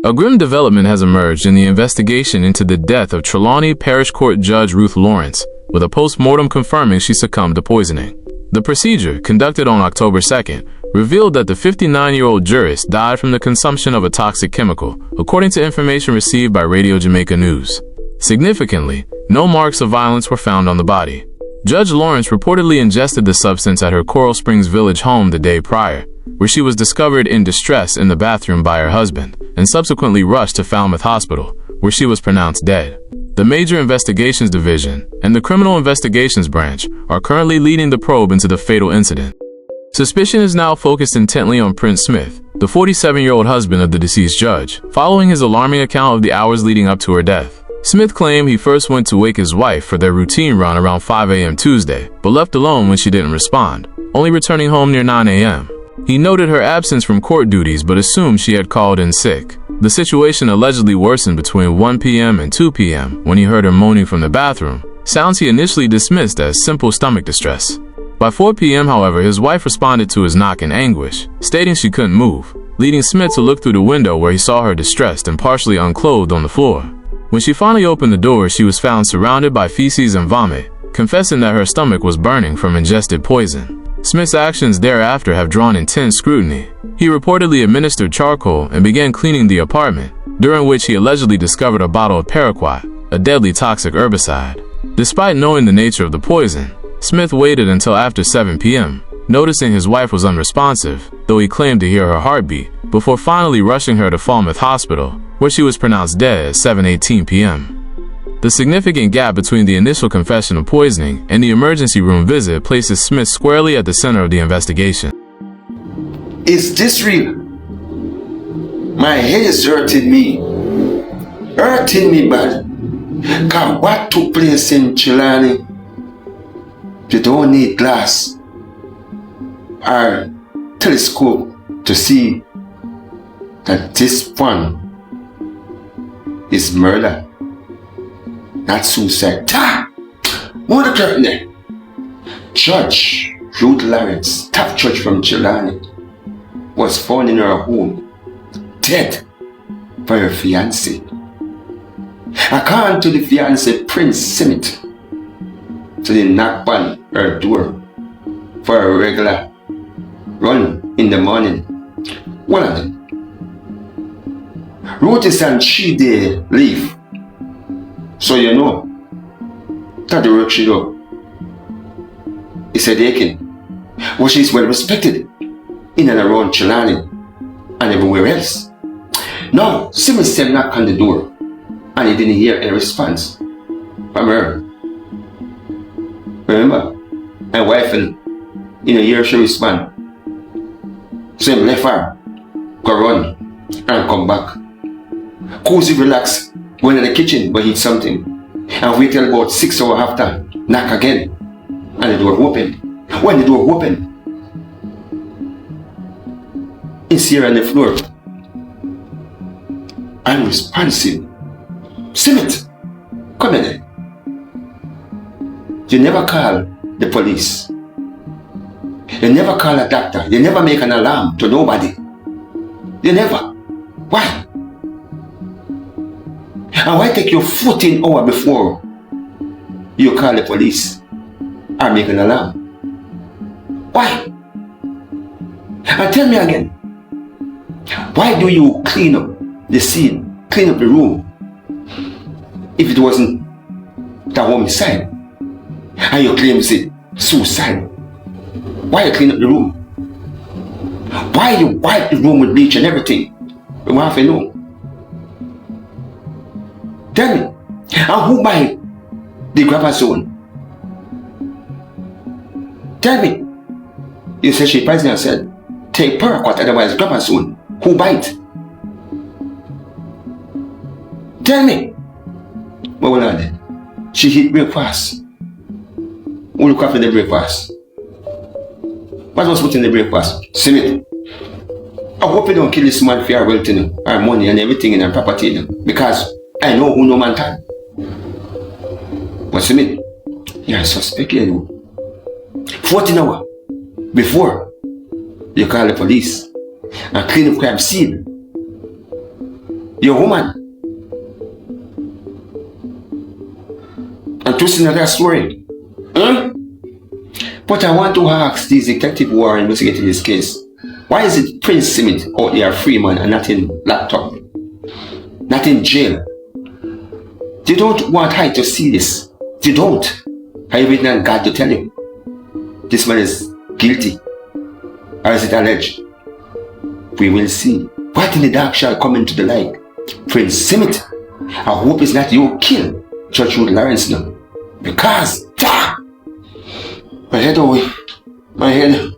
A grim development has emerged in the investigation into the death of Trelawney Parish Court Judge Ruth Lawrence, with a post-mortem confirming she succumbed to poisoning. The procedure, conducted on October 2nd, revealed that the 59-year-old jurist died from the consumption of a toxic chemical, according to information received by Radio Jamaica News. Significantly, no marks of violence were found on the body. Judge Lawrence reportedly ingested the substance at her Coral Springs Village home the day prior, where she was discovered in distress in the bathroom by her husband, and subsequently rushed to Falmouth Hospital, where she was pronounced dead. The Major Investigations Division and the Criminal Investigations Branch are currently leading the probe into the fatal incident. Suspicion is now focused intently on Prince Smith, the 47-year-old husband of the deceased judge, following his alarming account of the hours leading up to her death. Smith claimed he first went to wake his wife for their routine run around 5 a.m. Tuesday, but left alone when she didn't respond, only returning home near 9 a.m. He noted her absence from court duties but assumed she had called in sick. The situation allegedly worsened between 1 p.m. and 2 p.m. when he heard her moaning from the bathroom, sounds he initially dismissed as simple stomach distress. By 4 p.m., however, his wife responded to his knock in anguish, stating she couldn't move, leading Smith to look through the window where he saw her distressed and partially unclothed on the floor. When she finally opened the door, she was found surrounded by feces and vomit, confessing that her stomach was burning from ingested poison. Smith's actions thereafter have drawn intense scrutiny. He reportedly administered charcoal and began cleaning the apartment, during which he allegedly discovered a bottle of paraquat, a deadly toxic herbicide. Despite knowing the nature of the poison, Smith waited until after 7 p.m., noticing his wife was unresponsive, though he claimed to hear her heartbeat, before finally rushing her to Falmouth Hospital, where she was pronounced dead at 7:18 p.m. The significant gap between the initial confession of poisoning and the emergency room visit places Smith squarely at the center of the investigation. Is this real? My head is hurting me bad. Cause what took place in Trelawney, you don't need glass or telescope to see that this one is murder, not suicide. More the curtain there. Judge Ruth Lawrence, top judge from Trelawney, was found in her home, dead by her fiancé. According to the fiancé, Prince Smith, so they knocked on her door for a regular run in the morning. One of them. Ruth is on 3-day leave, so you know that the work she do is a deacon, but she is well respected in and around Trelawney and everywhere else. Now, Smith said knock on the door, and he didn't hear any response from her. Remember, my wife and hear she respond. So he left her, go run, and come back. Cozy relax, go in the kitchen, go eat something, and wait till about 6 hours after, knock again, and the door open. When the door open, it's here on the floor, unresponsive. Smith, come in. You never call the police. You never call a doctor. You never make an alarm to nobody. You never. Why? And why take you 14 hours before you call the police or make an alarm? Why? And tell me again, why do you clean up the scene, clean up the room, if it wasn't the homicide? And you claim it's suicide? Why you clean up the room? Why you wipe the room with bleach and everything? We want to know. Tell me, and who buy the grabazone? Tell me. You said she poisoned herself. Take paraquat, otherwise grabazone. Who buy it? Tell me. But what are they? She eat breakfast. Who look after the breakfast? What was put in the breakfast? Smith. I hope you don't kill this man for your wealth, her money and everything in her property, because I know who no man can. But Smith, you're a suspect, you. 14 hours before you call the police and clean up crime scene. Your woman. And twisting another story. But I want to ask these detectives who are investigating this case, why is it Prince Simit out there free man and not in laptop? Not in jail? They don't want I to see this. They don't. I even want God to tell you. This man is guilty. Or is it alleged? We will see. What in the dark shall come into the light? Prince Simit, I hope it's not you kill Judge Ruth Lawrence now. Because, my head away. My head.